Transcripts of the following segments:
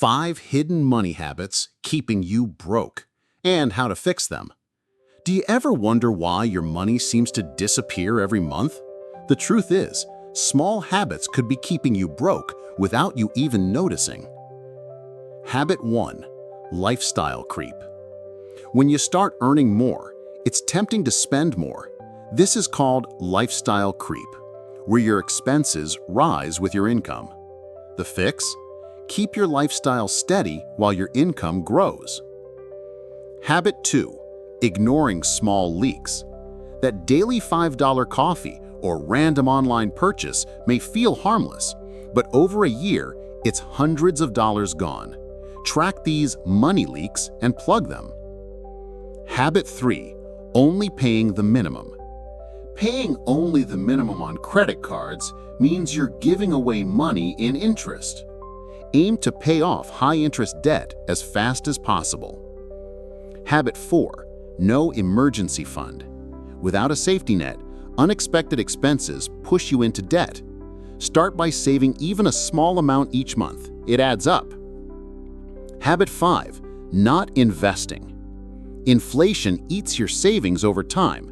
5 hidden money habits keeping you broke, and how to fix them. Do you ever wonder why your money seems to disappear every month? The truth is, small habits could be keeping you broke without you even noticing. Habit 1. Lifestyle creep. When you start earning more, it's tempting to spend more. This is called lifestyle creep, where your expenses rise with your income. The fix? Keep your lifestyle steady while your income grows. Habit 2. Ignoring small leaks. That daily $5 coffee or random online purchase may feel harmless, but over a year, it's hundreds of dollars gone. Track these money leaks and plug them. Habit 3. Only paying the minimum. Paying only the minimum on credit cards means you're giving away money in interest. Aim to pay off high-interest debt as fast as possible. Habit 4. No emergency fund. Without a safety net, unexpected expenses push you into debt. Start by saving even a small amount each month. It adds up. Habit 5. Not investing. Inflation eats your savings over time.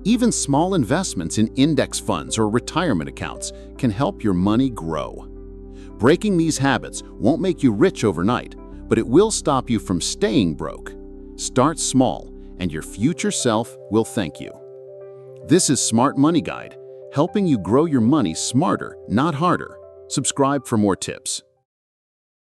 Even small investments in index funds or retirement accounts can help your money grow. Breaking these habits won't make you rich overnight, but it will stop you from staying broke. Start small, and your future self will thank you. This is Smart Money Guide, helping you grow your money smarter, not harder. Subscribe for more tips.